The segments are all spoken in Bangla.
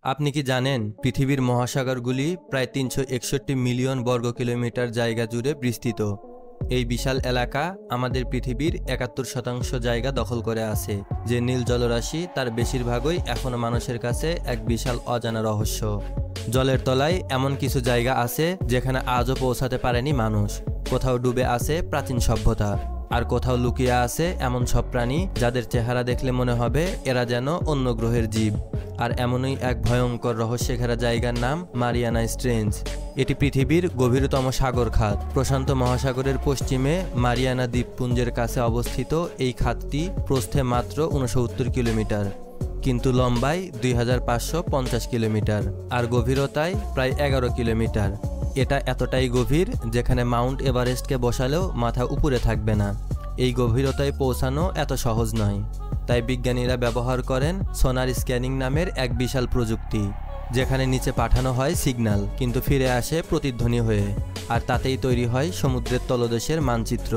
আপনি কি জানেন পৃথিবীর মহাসাগরগুলি প্রায় ৩৬১ মিলিয়ন বর্গ কিলোমিটার জায়গা জুড়ে বিস্তৃত। এই বিশাল এলাকা আমাদের পৃথিবীর ৭১% জায়গা দখল করে আছে। যে নীল জলরাশি তার বেশিরভাগই এখনো মানুষের কাছে এক বিশাল অজানা রহস্য। জলের তলায় এমন কিছু জায়গা আছে যেখানে আজও পৌঁছাতে পারেনি মানুষ। কোথাও ডুবে আছে প্রাচীন সভ্যতা, আর কোথাও লুকিয়ে আছে এমন সব প্রাণী যাদের চেহারা দেখলে মনে হবে এরা যেন অন্য গ্রহের জীব। আর এমনই এক ভয়ঙ্কর রহস্যে ঘেরা জায়গার নাম মারিয়ানা ট্রেঞ্চ। এটি পৃথিবীর গভীরতম সাগর খাত। প্রশান্ত মহাসাগরের পশ্চিমে মারিয়ানা দ্বীপপুঞ্জের কাছে অবস্থিত এই খাতটি প্রস্থে মাত্র ৬৯ কিলোমিটার, কিন্তু লম্বায় ২৫৫০ কিলোমিটার আর গভীরতায় প্রায় ১১ কিলোমিটার। এটা এতটাই গভীর যেখানে মাউন্ট এভারেস্টকে বসালেও মাথা উপরে থাকবে না। এই গভীরতায় পৌঁছানো এত সহজ নয়, তাই বিজ্ঞানীরা ব্যবহার করেন সোনার স্ক্যানিং নামের এক বিশাল প্রযুক্তি, যেখানে নিচে পাঠানো হয় সিগন্যাল কিন্তু ফিরে আসে প্রতিধ্বনি হয়ে, আর তাতেই তৈরি হয় সমুদ্রের তলদেশের মানচিত্র।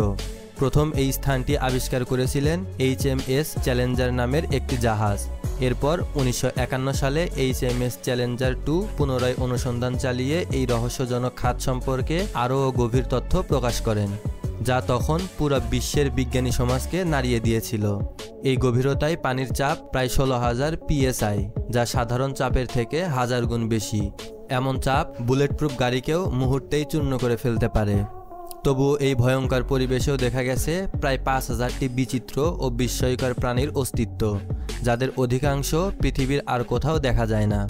প্রথম এই স্থানটি আবিষ্কার করেছিলেন HMS চ্যালেঞ্জার নামের একটি জাহাজ। এরপর ১৯৫১ সালে HMS চ্যালেঞ্জার ২ পুনরায় অনুসন্ধান চালিয়ে এই রহস্যজনক খাত সম্পর্কে আরও গভীর তথ্য প্রকাশ করেন, যা তখন পুরো বিশ্বের বিজ্ঞানী সমাজকে নাড়িয়ে দিয়েছিল। এই গভীরতায় পানির চাপ প্রায় ১৬,০০০ PSI, যা সাধারণ চাপের থেকে ১০০০ গুণ বেশি। এমন চাপ বুলেটপ্রুফ গাড়িকেও মুহূর্তেই চূর্ণ করে ফেলতে পারে। তবুও এই ভয়ঙ্কর পরিবেশেও দেখা গেছে প্রায় ৫,০০০টি বিচিত্র ও বিস্ময়কর প্রাণীর অস্তিত্ব, যাদের অধিকাংশ পৃথিবীর আর কোথাও দেখা যায় না।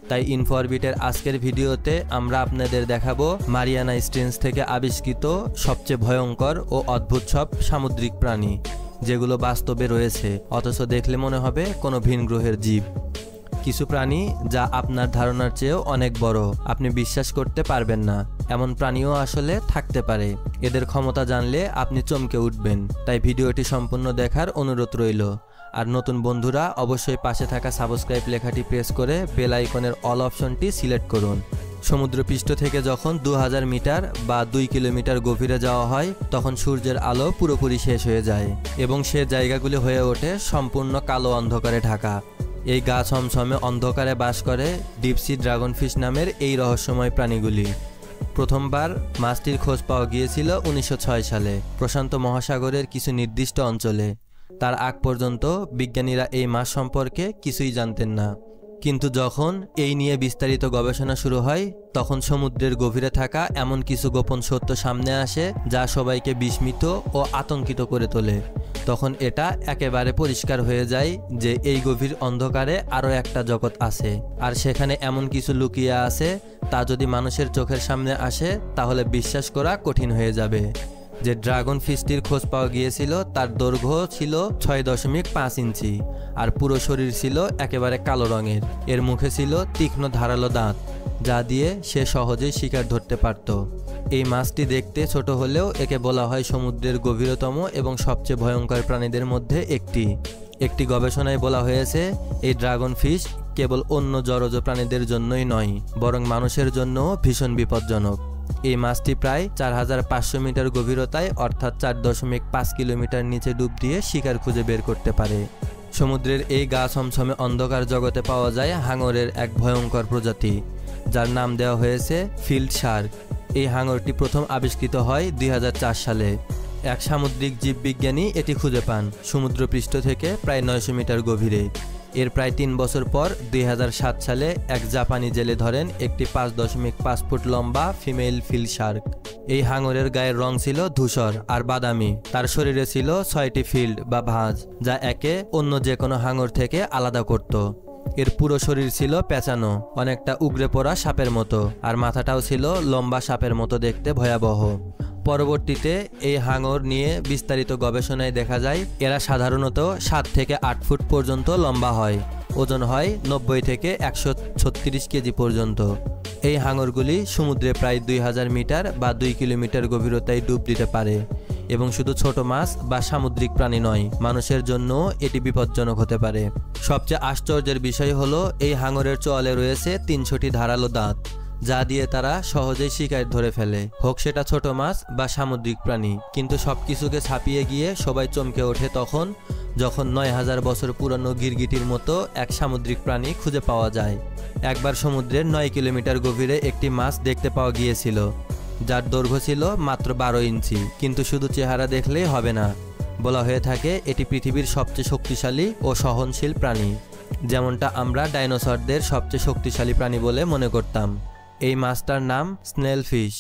তাই ইনফরবিটের আজকের ভিডিওতে আমরা আপনাদের দেখাবো মারিয়ানা ট্রেঞ্চ থেকে আবিষ্কৃত সবচেয়ে ভয়ঙ্কর ও অদ্ভুত সব সামুদ্রিক প্রাণী, যেগুলো বাস্তবে রয়েছে অথচ দেখলে মনে হবে কোনো ভিন গ্রহের জীব। কিছু প্রাণী যা আপনার ধারণার চেয়েও অনেক বড়, আপনি বিশ্বাস করতে পারবেন না এমন প্রাণীও আসলে থাকতে পারে। এদের ক্ষমতা জানলে আপনি চমকে উঠবেন। তাই ভিডিওটি সম্পূর্ণ দেখার অনুরোধ রইল। আর নতুন বন্ধুরা অবশ্যই পাশে থাকা সাবস্ক্রাইব লেখাটি প্রেস করে বেল আইকনের অল অপশনটি সিলেক্ট করুন। সমুদ্রপৃষ্ঠ থেকে যখন ২০০০ মিটার বা ২ কিলোমিটার গভীরে যাওয়া হয় তখন সূর্যের আলো পুরোপুরি শেষ হয়ে যায় এবং সে জায়গাগুলি হয়ে ওঠে সম্পূর্ণ কালো অন্ধকারে ঢাকা। এই গা ছমছমে অন্ধকারে বাস করে ডিপসি ড্রাগনফিশ নামের এই রহস্যময় প্রাণীগুলি। প্রথমবার মাছটির খোঁজ পাওয়া গিয়েছিল ১৯০৬ সালে প্রশান্ত মহাসাগরের কিছু নির্দিষ্ট অঞ্চলে। তার আগ পর্যন্ত বিজ্ঞানীরা এই মাছ সম্পর্কে কিছুই জানতেন না, কিন্তু যখন এই নিয়ে বিস্তারিত গবেষণা শুরু হয় তখন সমুদ্রের গভীরে থাকা এমন কিছু গোপন সত্য সামনে আসে যা সবাইকে বিস্মিত ও আতঙ্কিত করে তোলে। তখন এটা একেবারে পরিষ্কার হয়ে যায় যে এই গভীর অন্ধকারে আরও একটা জগৎ আছে, আর সেখানে এমন কিছু লুকিয়ে আছে তা যদি মানুষের চোখের সামনে আসে তাহলে বিশ্বাস করা কঠিন হয়ে যাবে। যে ড্রাগন ফিশটির খোঁজ পাওয়া গিয়েছিল তার দৈর্ঘ্য ছিল ৬.৫ ইঞ্চি আর পুরো শরীর ছিল একেবারে কালো রঙের। এর মুখে ছিল তীক্ষ্ণ ধারালো দাঁত, যা দিয়ে সে সহজেই শিকার ধরতে পারত। এই মাছটি দেখতে ছোট হলেও একে বলা হয় সমুদ্রের গভীরতম এবং সবচেয়ে ভয়ঙ্কর প্রাণীদের মধ্যে একটি গবেষণায় বলা হয়েছে এই ড্রাগন ফিশ কেবল অন্য জলজ প্রাণীদের জন্যই নয়, বরং মানুষের জন্যও ভীষণ বিপজ্জনক। এই মাছটি প্রায় ৪৫০০ মিটার গভীরতায় অর্থাৎ ৪.৫ কিলোমিটার নিচে ডুব দিয়ে শিকার খুঁজে বের করতে পারে। সমুদ্রের এই গা ছমছমে অন্ধকার জগতে পাওয়া যায় হাঙরের এক ভয়ঙ্কর প্রজাতি, যার নাম দেওয়া হয়েছে ফিল্ড শার্ক। এই হাঙরটি প্রথম আবিষ্কৃত হয় ২০০৪ সালে। এক সামুদ্রিক জীববিজ্ঞানী এটি খুঁজে পান সমুদ্রপৃষ্ঠ থেকে প্রায় ৯০০ মিটার গভীরে। এর প্রায় ৩ বছর পর ২০০৭ সালে এক জাপানি জেলে ধরেন একটি ৫.৫ ফুট লম্বা ফিমেল ফিল্ড শার্ক। এই হাঙরের গায়ের রং ছিল ধূসর আর বাদামি। তার শরীরে ছিল ৬টি ফিল্ড বা ভাঁজ, যা একে অন্য যে কোনো হাঙর থেকে আলাদা করত। এর পুরো শরীর ছিল পেঁচানো, অনেকটা উগরে পড়া সাপের মতো, আর মাথাটাও ছিল লম্বা সাপের মতো দেখতে ভয়াবহ। পরবর্তীতে এই হাঙর নিয়ে বিস্তারিত গবেষণায় দেখা যায় এরা সাধারণত ৭ থেকে ৮ ফুট পর্যন্ত লম্বা হয়, ওজন হয় ৯০ থেকে ১৩৬ কেজি পর্যন্ত। এই হাঙরগুলি সমুদ্রে প্রায় ২০০০ মিটার বা ২ কিলোমিটার গভীরতায় ডুব দিতে পারে এবং শুধু ছোট মাছ বা সামুদ্রিক প্রাণী নয়, মানুষের জন্য এটি বিপজ্জনক হতে পারে। সবচেয়ে আশ্চর্যের বিষয় হলো এই হাঙরের চোয়ালে রয়েছে ৩০০টি ধারালো দাঁত, যা দিয়ে তারা সহজেই শিকার ধরে ফেলে, হোক সেটা ছোট মাছ বা সামুদ্রিক প্রাণী। কিন্তু সবকিছুকে ছাপিয়ে গিয়ে সবাই চমকে ওঠে তখন যখন ৯,০০০ বছর পুরানো গিরগিটির মতো এক সামুদ্রিক প্রাণী খুঁজে পাওয়া যায়। একবার সমুদ্রের 9 কিলোমিটার গভীরে একটি মাছ দেখতে পাওয়া গিয়েছিল, যার দৈর্ঘ্য ছিল মাত্র 12 ইঞ্চি। কিন্তু শুধু চেহারা দেখলেই হবে না, বলা হয়ে থাকে এটি পৃথিবীর সবচেয়ে শক্তিশালী ও সহনশীল প্রাণী, যেমনটা আমরা ডাইনোসরদের সবচেয়ে শক্তিশালী প্রাণী বলে মনে করতাম। এই মাছটার নাম স্নেল ফিশ।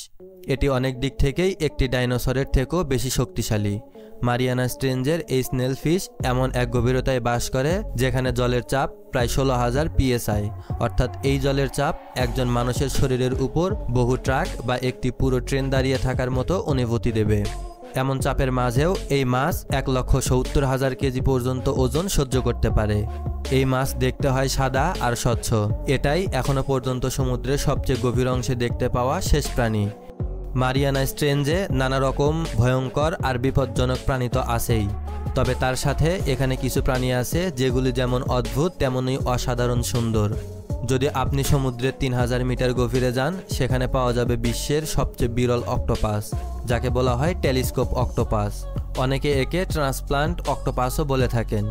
এটি অনেক দিক থেকেই একটি ডাইনোসরের থেকেও বেশি শক্তিশালী। মারিয়ানা ট্রেঞ্জের এই স্নেল ফিশ এমন এক গভীরতায় বাস করে যেখানে জলের চাপ প্রায় 16,000 PSI, অর্থাৎ এই জলের চাপ একজন মানুষের শরীরের উপর বহু ট্রাক বা একটি পুরো ট্রেন দাঁড়িয়ে থাকার মতো অনুভূতি দেবে। এমন চাপের মাঝেও এই মাছ 1,70,000 কেজি পর্যন্ত ওজন সহ্য করতে পারে। এই মাছ দেখতে হয় সাদা আর স্বচ্ছ। এটাই এখনো পর্যন্ত সমুদ্রের সবচেয়ে গভীর অংশে দেখতে পাওয়া শেষ প্রাণী। মারিয়ানা ট্রেঞ্জে নানা রকম ভয়ঙ্কর আর বিপজ্জনক প্রাণী তো আছেই, তবে তার সাথে এখানে কিছু প্রাণী আছে যেগুলি যেমন অদ্ভুত তেমনই অসাধারণ সুন্দর। যদি আপনি সমুদ্রের 3000 মিটার গভীরে যান, সেখানে পাওয়া যাবে বিশ্বের সবচেয়ে বিরল অক্টোপাস, যাকে বলা হয় টেলিস্কোপ অক্টোপাস। অনেকে একে ট্রান্সপ্লান্ট অক্টোপাসও বলে থাকেন।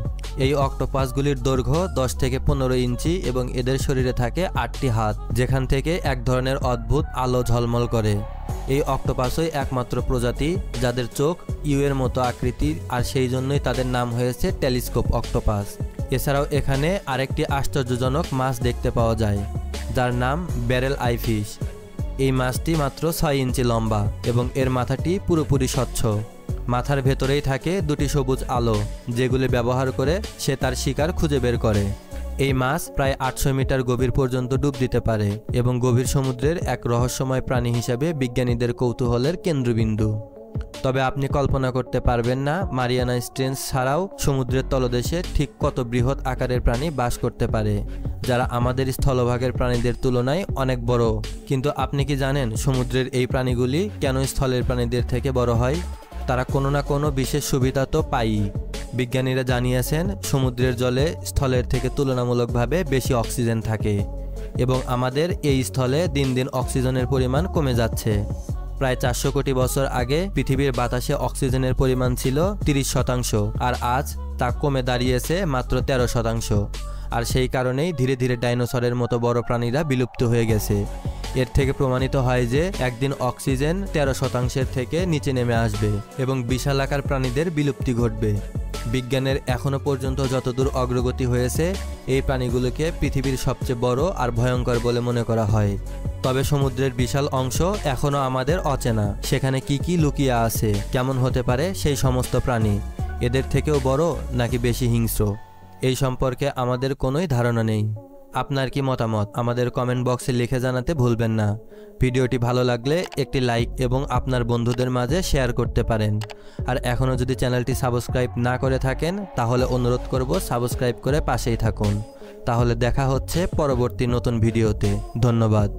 এই অক্টোপাসগুলির দৈর্ঘ্য 10 থেকে 15 ইঞ্চি এবং এদের শরীরে থাকে 8টি হাত, যেখান থেকে এক ধরনের অদ্ভুত আলো ঝলমল করে। এই অক্টোপাসই একমাত্র প্রজাতি যাদের চোখ ইউয়ের মতো আকৃতির, আর সেই জন্যই তাদের নাম হয়েছে টেলিস্কোপ অক্টোপাস। এছাড়াও এখানে আরেকটি আশ্চর্যজনক মাছ দেখতে পাওয়া যায়, যার নাম ব্যারেল আই ফিশ। এই মাছটি মাত্র 6 ইঞ্চি লম্বা এবং এর মাথাটি পুরোপুরি স্বচ্ছ। মাথার ভেতরেই থাকে 2টি সবুজ আলো, যেগুলি ব্যবহার করে সে তার শিকার খুঁজে বের করে। এই মাছ প্রায় 800 মিটার গভীর পর্যন্ত ডুব দিতে পারে এবং গভীর সমুদ্রের এক রহস্যময় প্রাণী হিসাবে বিজ্ঞানীদের কৌতূহলের কেন্দ্রবিন্দু। তবে আপনি কল্পনা করতে পারবেন না মারিয়ানা ট্রেঞ্জ ছাড়াও সমুদ্রের তলদেশে ঠিক কত বৃহৎ আকারের প্রাণী বাস করতে পারে, যারা আমাদের স্থলভাগের প্রাণীদের তুলনায় অনেক বড়। কিন্তু আপনি কি জানেন সমুদ্রের এই প্রাণীগুলি কেন স্থলের প্রাণীদের থেকে বড় হয়? তারা কোনো না কোনো বিশেষ সুবিধা তো পায়ই। বিজ্ঞানীরা জানিয়েছেন সমুদ্রের জলে স্থলের থেকে তুলনামূলকভাবে বেশি অক্সিজেন থাকে এবং আমাদের এই স্থলে দিন দিন অক্সিজেনের পরিমাণ কমে যাচ্ছে। প্রায় 400 কোটি বছর আগে পৃথিবীর বাতাসে অক্সিজেনের পরিমাণ ছিল 30%, আর আজ তা কমে দাঁড়িয়েছে মাত্র 13%। আর সেই কারণেই ধীরে ধীরে ডাইনোসরের মতো বড় প্রাণীরা বিলুপ্ত হয়ে গেছে। এর থেকে প্রমাণিত হয় যে একদিন অক্সিজেন 13% থেকে নিচে নেমে আসবে এবং বিশালাকার প্রাণীদের বিলুপ্তি ঘটবে। বিজ্ঞানের এখনো পর্যন্ত যতদূর অগ্রগতি হয়েছে, এই প্রাণীগুলোকে পৃথিবীর সবচেয়ে বড় আর ভয়ঙ্কর বলে মনে করা হয়। তবে সমুদ্রের বিশাল অংশ এখনো আমাদের অচেনা। সেখানে কি কি লুকিয়ে আছে, কেমন হতে পারে সেই সমস্ত প্রাণী, এদের থেকেও বড় নাকি বেশি হিংস্র, এই সম্পর্কে আমাদের কোনোই ধারণা নেই। আপনার কি মতামত আমাদের কমেন্ট বক্সে লিখে জানাতে ভুলবেন না। ভিডিওটি ভালো লাগলে একটি লাইক এবং আপনার বন্ধুদের মাঝে শেয়ার করতে পারেন। আর এখনও যদি চ্যানেলটি সাবস্ক্রাইব না করে থাকেন, তাহলে অনুরোধ করব সাবস্ক্রাইব করে পাশেই থাকুন। তাহলে দেখা হচ্ছে পরবর্তী নতুন ভিডিওতে। ধন্যবাদ।